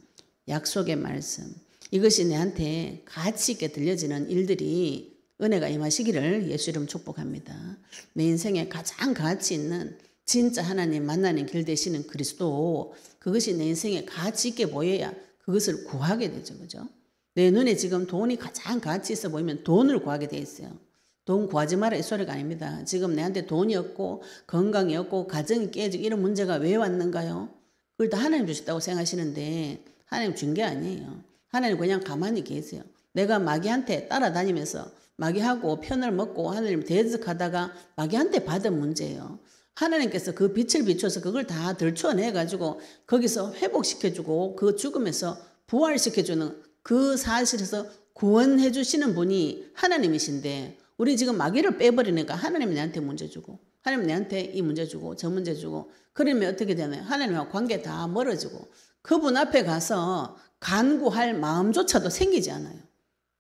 Speaker 1: 약속의 말씀, 이것이 내한테 가치 있게 들려지는 일들이 은혜가 임하시기를 예수 이름 축복합니다. 내 인생에 가장 가치 있는 진짜 하나님 만나는 길 되시는 그리스도, 그것이 내 인생에 가치 있게 보여야 그것을 구하게 되죠. 그죠? 내 눈에 지금 돈이 가장 가치 있어 보이면 돈을 구하게 돼 있어요. 돈 구하지 마라 이 소리가 아닙니다. 지금 내한테 돈이 없고 건강이 없고 가정이 깨지고 이런 문제가 왜 왔는가요? 그걸 다 하나님 주셨다고 생각하시는데 하나님 준 게 아니에요. 하나님 그냥 가만히 계세요. 내가 마귀한테 따라다니면서 마귀하고 편을 먹고 하나님 대적하다가 마귀한테 받은 문제예요. 하나님께서 그 빛을 비춰서 그걸 다 들춰내가지고 거기서 회복시켜주고 그 죽음에서 부활시켜주는 그 사실에서 구원해 주시는 분이 하나님이신데 우리 지금 마귀를 빼버리니까 하나님이 내한테 문제 주고 하나님 내한테 이 문제 주고 저 문제 주고 그러면 어떻게 되나요? 하나님과 관계 다 멀어지고 그분 앞에 가서 간구할 마음조차도 생기지 않아요.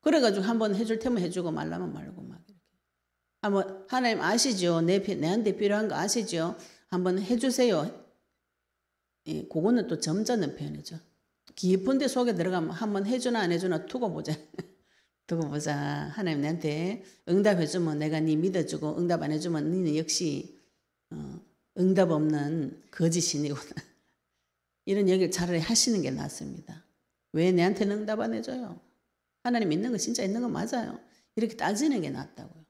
Speaker 1: 그래가지고 한번 해줄 테면 해주고 말라면 말고 막 이렇게. 한번 하나님 아시죠? 내한테 필요한 거 아시죠? 한번 해주세요. 예, 그거는 또 점잖은 표현이죠. 깊은 데 속에 들어가면 한번 해주나 안 해주나 두고 보자. 두고 보자. 하나님 내한테 응답해주면 내가 네 믿어주고 응답 안 해주면 너는 역시 응답 없는 거짓이니구나. 이런 얘기를 차라리 하시는 게 낫습니다. 왜 내한테는 응답 안 해줘요? 하나님 있는 거 진짜 있는 거 맞아요. 이렇게 따지는 게 낫다고요.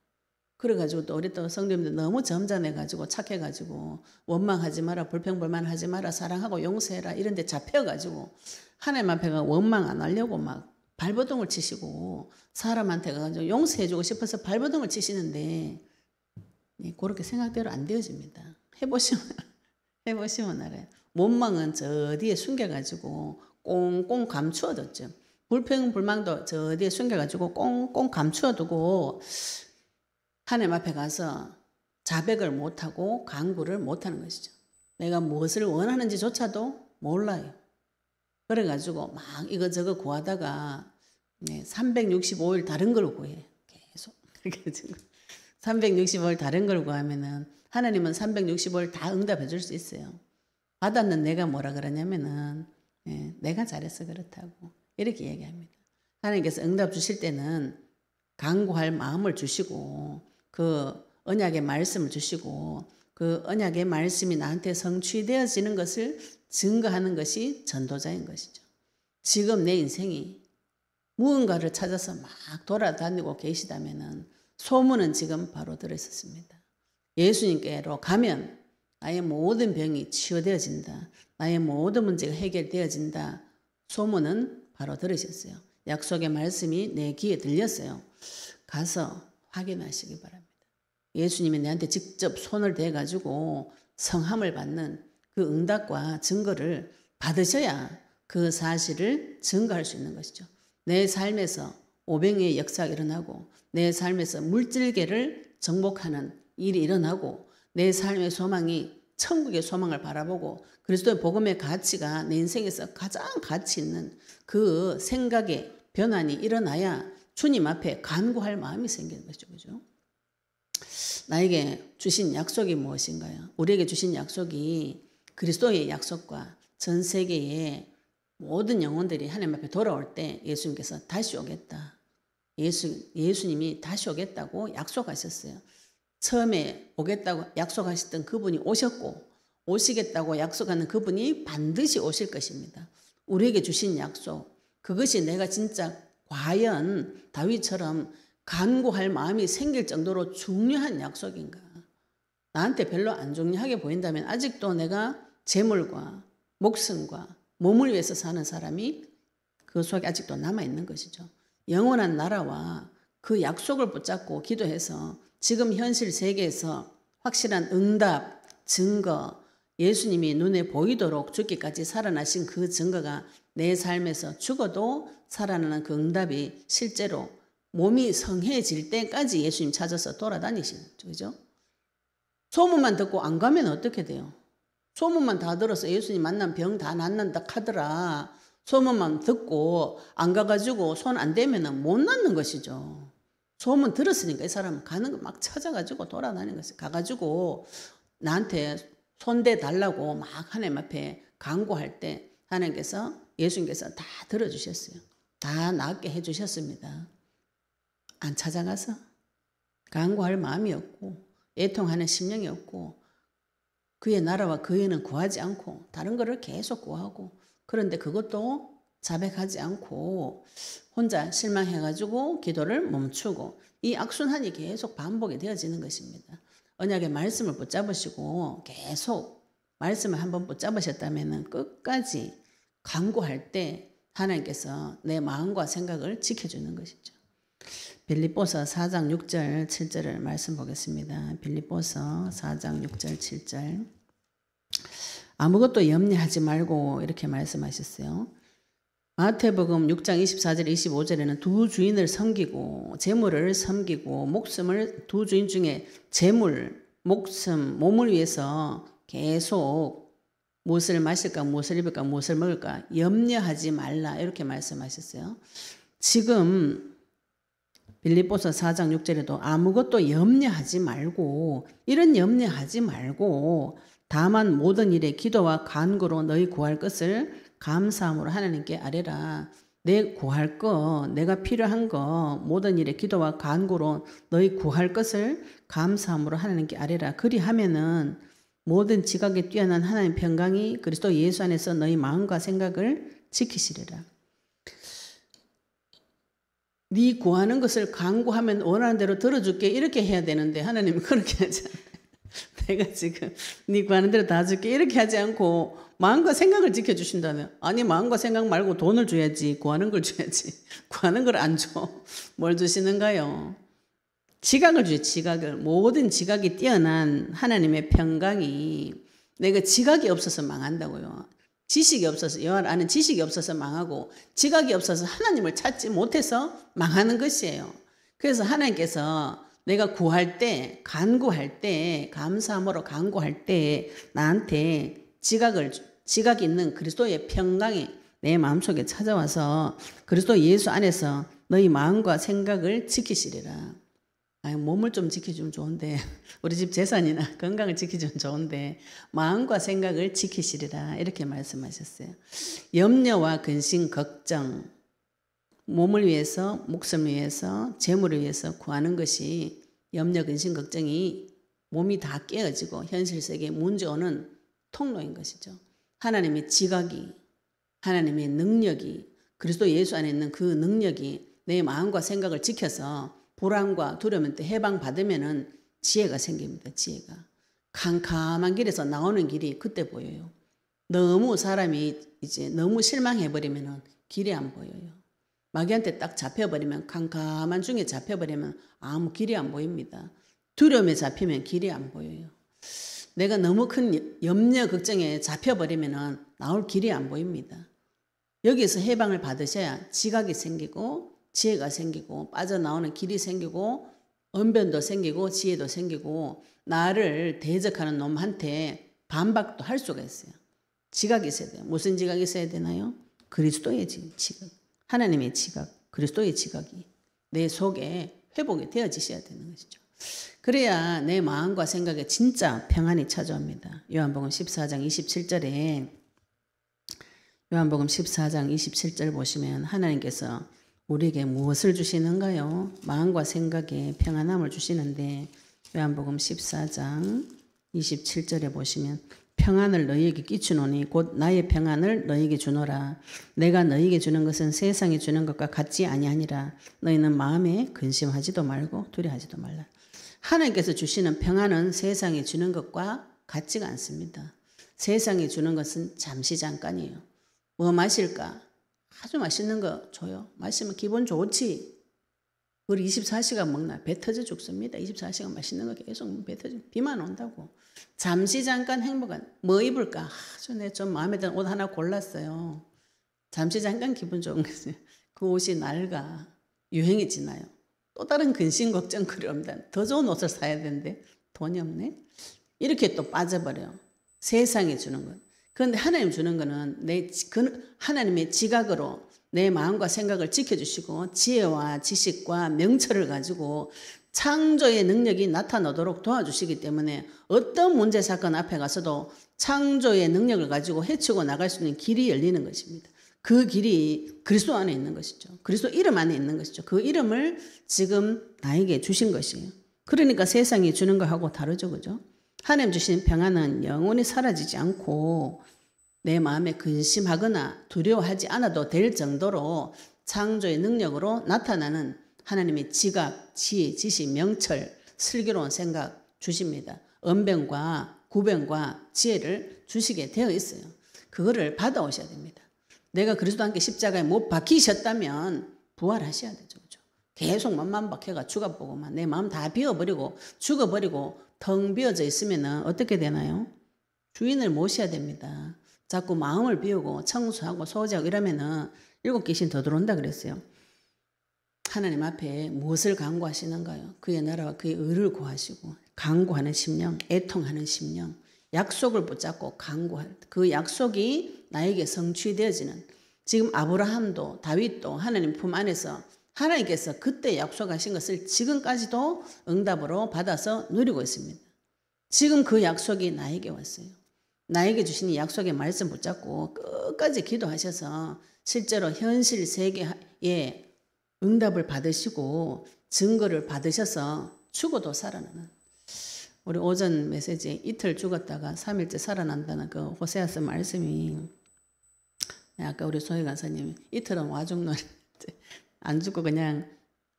Speaker 1: 그래가지고 또 우리 또 성도님들 너무 점잖해가지고 착해가지고 원망하지 마라, 불평불만하지 마라, 사랑하고 용서해라 이런 데 잡혀가지고 하나님 앞에 가 원망 안 하려고 막 발버둥을 치시고 사람한테 가서 용서해주고 싶어서 발버둥을 치시는데 그렇게 생각대로 안 되어집니다. 해보시면 알아요. 원망은 저 뒤에 숨겨가지고 꽁꽁 감추어뒀죠. 불평불망도 저 뒤에 숨겨가지고 꽁꽁 감추어두고 하나님 앞에 가서 자백을 못하고 간구를 못하는 것이죠. 내가 무엇을 원하는지조차도 몰라요. 그래가지고 막 이거저거 구하다가 365일 다른 걸 구해요. 계속. 그래가지고 365일 다른 걸 구하면은 하나님은 365일 다 응답해 줄 수 있어요. 받았는 내가 뭐라 그러냐면은 내가 잘해서 그렇다고 이렇게 얘기합니다. 하나님께서 응답 주실 때는 간구할 마음을 주시고 그 언약의 말씀을 주시고 그 언약의 말씀이 나한테 성취되어지는 것을 증거하는 것이 전도자인 것이죠. 지금 내 인생이 무언가를 찾아서 막 돌아다니고 계시다면은 소문은 지금 바로 들었었습니다. 예수님께로 가면 나의 모든 병이 치유되어진다. 나의 모든 문제가 해결되어진다. 소문은 바로 들으셨어요. 약속의 말씀이 내 귀에 들렸어요. 가서 확인하시기 바랍니다. 예수님이 내한테 직접 손을 대가지고 성함을 받는 그 응답과 증거를 받으셔야 그 사실을 증거할 수 있는 것이죠. 내 삶에서 오병이의 역사가 일어나고 내 삶에서 물질계를 정복하는 일이 일어나고 내 삶의 소망이 천국의 소망을 바라보고 그리스도의 복음의 가치가 내 인생에서 가장 가치 있는 그 생각의 변환이 일어나야 주님 앞에 간구할 마음이 생기는 거죠. 그죠? 나에게 주신 약속이 무엇인가요? 우리에게 주신 약속이 그리스도의 약속과 전 세계의 모든 영혼들이 하나님 앞에 돌아올 때 예수님께서 다시 오겠다. 예수님이 다시 오겠다고 약속하셨어요. 처음에 오겠다고 약속하셨던 그분이 오셨고 오시겠다고 약속하는 그분이 반드시 오실 것입니다. 우리에게 주신 약속, 그것이 내가 진짜 과연 다윗처럼 간구할 마음이 생길 정도로 중요한 약속인가? 나한테 별로 안 중요하게 보인다면 아직도 내가 재물과 목숨과 몸을 위해서 사는 사람이 그 속에 아직도 남아있는 것이죠. 영원한 나라와 그 약속을 붙잡고 기도해서 지금 현실 세계에서 확실한 응답, 증거, 예수님이 눈에 보이도록 죽기까지 살아나신 그 증거가 내 삶에서 죽어도 살아나는 그 응답이 실제로 몸이 성해질 때까지 예수님 찾아서 돌아다니시는 거죠. 그죠? 소문만 듣고 안 가면 어떻게 돼요? 소문만 다 들어서 예수님 만난 병 다 낫는다 하더라. 소문만 듣고 안 가가지고 손 안 대면 못 낫는 것이죠. 소문 들었으니까 이 사람은 가는 거 막 찾아가지고 돌아다니는 것이 가가지고 나한테 손대 달라고 막 하나님 앞에 간구할 때 하나님께서 예수님께서 다 들어주셨어요. 다 낫게 해주셨습니다. 안 찾아가서 간구할 마음이 없고 애통하는 심령이 없고 그의 나라와 그의는 구하지 않고 다른 거를 계속 구하고 그런데 그것도 자백하지 않고 혼자 실망해가지고 기도를 멈추고 이 악순환이 계속 반복이 되어지는 것입니다. 언약의 말씀을 붙잡으시고 계속 말씀을 한번 붙잡으셨다면 끝까지 간구할 때 하나님께서 내 마음과 생각을 지켜주는 것이죠. 빌립보서 4장 6절 7절을 말씀 보겠습니다. 빌립보서 4장 6절 7절 아무것도 염려하지 말고 이렇게 말씀하셨어요. 마태복음 6장 24절 25절에는 두 주인을 섬기고 재물을 섬기고 목숨을 두 주인 중에 재물, 목숨, 몸을 위해서 계속 무엇을 마실까 무엇을 입을까 무엇을 먹을까 염려하지 말라 이렇게 말씀하셨어요. 지금 빌립보서 4장 6절에도 아무것도 염려하지 말고 이런 염려하지 말고 다만 모든 일에 기도와 간구로 너희 구할 것을 감사함으로 하나님께 아뢰라. 내 구할 거 내가 필요한 거 모든 일에 기도와 간구로 너희 구할 것을 감사함으로 하나님께 아뢰라. 그리하면은 모든 지각에 뛰어난 하나님 평강이 그리스도 예수 안에서 너희 마음과 생각을 지키시리라. 네 구하는 것을 간구하면 원하는 대로 들어줄게 이렇게 해야 되는데 하나님은 그렇게 하지 않아요. 내가 지금 네 구하는 대로 다 줄게 이렇게 하지 않고 마음과 생각을 지켜주신다면 아니 마음과 생각 말고 돈을 줘야지 구하는 걸 줘야지 구하는 걸 안 줘. 뭘 주시는가요? 지각을 줘요. 지각을. 모든 지각이 뛰어난 하나님의 평강이 내가 지각이 없어서 망한다고요. 지식이 없어서 여호와를 아는 지식이 없어서 망하고 지각이 없어서 하나님을 찾지 못해서 망하는 것이에요. 그래서 하나님께서 내가 구할 때 간구할 때 감사함으로 간구할 때 나한테 지각이 있는 그리스도의 평강이 내 마음속에 찾아와서 그리스도 예수 안에서 너희 마음과 생각을 지키시리라. 몸을 좀 지켜주면 좋은데 우리 집 재산이나 건강을 지켜주면 좋은데 마음과 생각을 지키시리라 이렇게 말씀하셨어요. 염려와 근심, 걱정 몸을 위해서 목숨을 위해서 재물을 위해서 구하는 것이 염려, 근심, 걱정이 몸이 다 깨어지고 현실 세계에 문제 오는 통로인 것이죠. 하나님의 지각이 하나님의 능력이 그리스도 예수 안에 있는 그 능력이 내 마음과 생각을 지켜서 불안과 두려움한테 해방받으면 지혜가 생깁니다. 지혜가. 캄캄한 길에서 나오는 길이 그때 보여요. 너무 사람이 이제 너무 실망해버리면 길이 안 보여요. 마귀한테 딱 잡혀버리면, 캄캄한 중에 잡혀버리면 아무 길이 안 보입니다. 두려움에 잡히면 길이 안 보여요. 내가 너무 큰 염려, 걱정에 잡혀버리면 나올 길이 안 보입니다. 여기에서 해방을 받으셔야 지각이 생기고 지혜가 생기고 빠져나오는 길이 생기고 언변도 생기고 지혜도 생기고 나를 대적하는 놈한테 반박도 할 수가 있어요. 지각이 있어야 돼요. 무슨 지각이 있어야 되나요? 그리스도의 지각. 하나님의 지각, 그리스도의 지각이 내 속에 회복이 되어지셔야 되는 것이죠. 그래야 내 마음과 생각에 진짜 평안이 찾아옵니다. 요한복음 14장 27절에 요한복음 14장 27절 보시면 하나님께서 우리에게 무엇을 주시는가요? 마음과 생각에 평안함을 주시는데 요한복음 14장 27절에 보시면 평안을 너희에게 끼치노니 곧 나의 평안을 너희에게 주노라. 내가 너희에게 주는 것은 세상이 주는 것과 같지 아니하니라. 너희는 마음에 근심하지도 말고 두려워하지도 말라. 하나님께서 주시는 평안은 세상이 주는 것과 같지가 않습니다. 세상이 주는 것은 잠시 잠깐이에요. 뭐 마실까? 아주 맛있는 거 줘요. 마시면 기분 좋지. 그걸 24시간 먹나? 배 터져 죽습니다. 24시간 맛있는 거 계속 배 터져. 비만 온다고. 잠시 잠깐 행복한. 뭐 입을까? 아주 내 좀 마음에 드는 옷 하나 골랐어요. 잠시 잠깐 기분 좋은 거죠. 그 옷이 낡아. 유행이 지나요. 또 다른 근심 걱정 그리옵니다. 더 좋은 옷을 사야 되는데 돈이 없네. 이렇게 또 빠져버려요. 세상이 주는 것. 그런데 하나님 주는 거는 하나님의 지각으로 내 마음과 생각을 지켜주시고 지혜와 지식과 명철을 가지고 창조의 능력이 나타나도록 도와주시기 때문에 어떤 문제 사건 앞에 가서도 창조의 능력을 가지고 헤치고 나갈 수 있는 길이 열리는 것입니다. 그 길이 그리스도 안에 있는 것이죠. 그리스도 이름 안에 있는 것이죠. 그 이름을 지금 나에게 주신 것이에요. 그러니까 세상이 주는 거하고 다르죠. 그죠? 하나님 주신 평안은 영원히 사라지지 않고 내 마음에 근심하거나 두려워하지 않아도 될 정도로 창조의 능력으로 나타나는 하나님의 지각, 지혜, 지식, 명철, 슬기로운 생각 주십니다. 언변과 구변과 지혜를 주시게 되어 있어요. 그거를 받아오셔야 됩니다. 내가 그리스도와 함께 십자가에 못 박히셨다면 부활하셔야 되죠. 그죠? 계속 맘만 박혀가 죽어보고만 내 마음 다 비워버리고 죽어버리고 텅 비어져 있으면 어떻게 되나요? 주인을 모셔야 됩니다. 자꾸 마음을 비우고 청소하고 소지하고 이러면은 7 귀신 더 들어온다 그랬어요. 하나님 앞에 무엇을 간구하시는가요? 그의 나라와 그의 의를 구하시고 간구하는 심령, 애통하는 심령, 약속을 붙잡고 간구할 그 약속이 나에게 성취되어지는 지금 아브라함도 다윗도 하나님 품 안에서 하나님께서 그때 약속하신 것을 지금까지도 응답으로 받아서 누리고 있습니다. 지금 그 약속이 나에게 왔어요. 나에게 주신 이 약속의 말씀 붙잡고 끝까지 기도하셔서 실제로 현실 세계에 응답을 받으시고 증거를 받으셔서 죽어도 살아나는 우리 오전 메시지에 이틀 죽었다가 3일째 살아난다는 그 호세아서 말씀이 아까 우리 소희 간사님이 이틀은 와죽는 안 죽고 그냥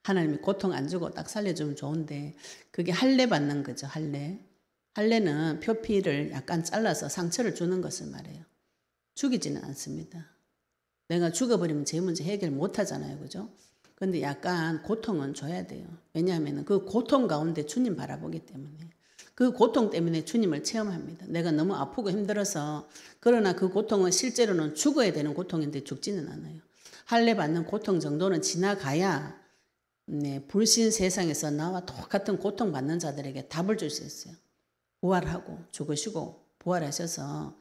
Speaker 1: 하나님이 고통 안 주고 딱 살려주면 좋은데 그게 할례 받는 거죠. 할례는 표피를 약간 잘라서 상처를 주는 것을 말해요. 죽이지는 않습니다. 내가 죽어버리면 제 문제 해결 못 하잖아요. 그죠? 근데 약간 고통은 줘야 돼요. 왜냐하면 그 고통 가운데 주님 바라보기 때문에 그 고통 때문에 주님을 체험합니다. 내가 너무 아프고 힘들어서 그러나 그 고통은 실제로는 죽어야 되는 고통인데 죽지는 않아요. 할례 받는 고통 정도는 지나가야 불신 세상에서 나와 똑같은 고통받는 자들에게 답을 줄 수 있어요. 부활하고 죽으시고 부활하셔서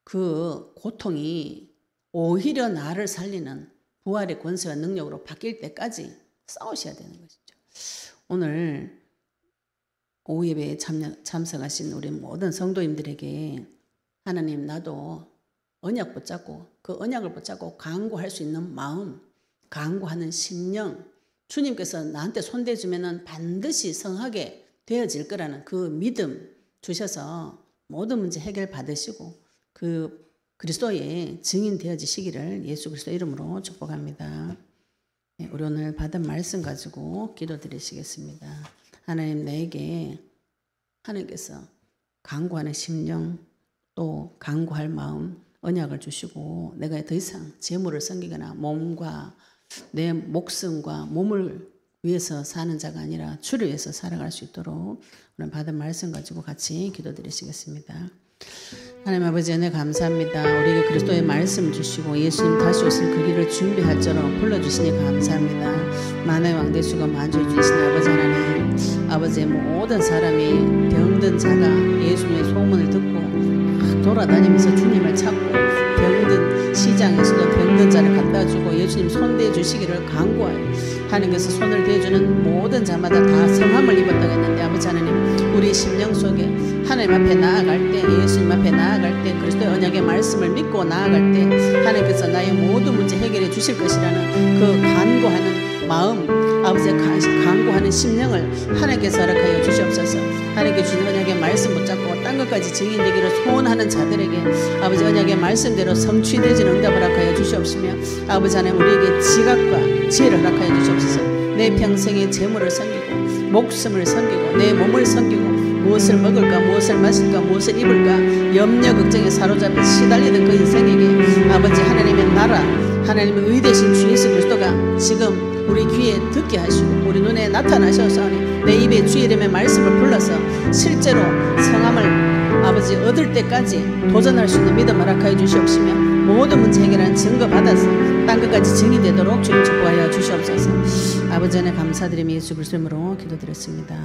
Speaker 1: 그 고통이 오히려 나를 살리는 부활의 권세와 능력으로 바뀔 때까지 싸우셔야 되는 것이죠. 오늘 오후 예배에 참석하신 우리 모든 성도님들에게 하나님 나도 언약 붙잡고 그 언약을 붙잡고 강구할 수 있는 마음, 강구하는 심령, 주님께서 나한테 손대주면 반드시 성하게 되어질 거라는 그 믿음 주셔서 모든 문제 해결 받으시고 그 그리스도의 증인 되어지시기를 예수 그리스도 이름으로 축복합니다. 우리 오늘 받은 말씀 가지고 기도드리시겠습니다. 하나님 나에게 하나님께서 간구하는 심령, 또 간구할 마음, 언약을 주시고 내가 더 이상 재물을 섬기거나 몸과 내 목숨과 몸을 위해서 사는 자가 아니라 주를 위해서 살아갈 수 있도록 오늘 받은 말씀 가지고 같이 기도드리시겠습니다. 하나님 아버지 은혜 감사합니다. 우리에게 그리스도의 말씀을 주시고 예수님 다시 오실 그 길을 준비할처럼 불러주시니 감사합니다. 만화의 왕 되시고 만주해 주신 아버지 하나님, 아버지의 모든 사람이 병든 자가 예수님의 소문을 듣고 돌아다니면서 주님을 찾고 병든 시장에서도 병든 자를 갖다 주고 예수님 손대어 주시기를 간구하여 하나님께서 손을 대주는 모든 자마다 다 성함을 입었다고 했는데 아버지 하나님, 우리 심령 속에 하나님 앞에 나아갈 때, 예수님 앞에 나아갈 때, 그리스도의 언약의 말씀을 믿고 나아갈 때 하나님께서 나의 모든 문제 해결해 주실 것이라는 그 간구하는 마음, 아버지의 간구하는 심령을 하나님께서 허락하여 주시옵소서. 하나님께 주신 언약의 말씀 붙잡고 딴 것까지 증인되기를 소원하는 자들에게 아버지 언약의 말씀대로 성취되지는 응답을 허락하여 주시옵시며, 아버지 하나님 우리에게 지각과 지혜를 허락하여 주시옵소서. 내 평생의 재물을 섬기고 목숨을 섬기고 내 몸을 섬기고 무엇을 먹을까 무엇을 마실까 무엇을 입을까 염려 걱정에 사로잡혀 시달리던 그 인생에게 아버지 하나님의 나라, 하나님의 의 되신 주 예수 그리스도가 지금 우리 귀에 듣게 하시고 우리 눈에 나타나셔서 내 입에 주의 이름의 말씀을 불러서 실제로 성함을 아버지 얻을 때까지 도전할 수 있는 믿음 허락하여 주시옵시며, 모든 문제 해결하는 증거 받아서 딴 것까지 증인되도록 주님 축복하여 주시옵소서. 아버지 안에 감사드리며 예수 그리스도 이름으로 기도드렸습니다.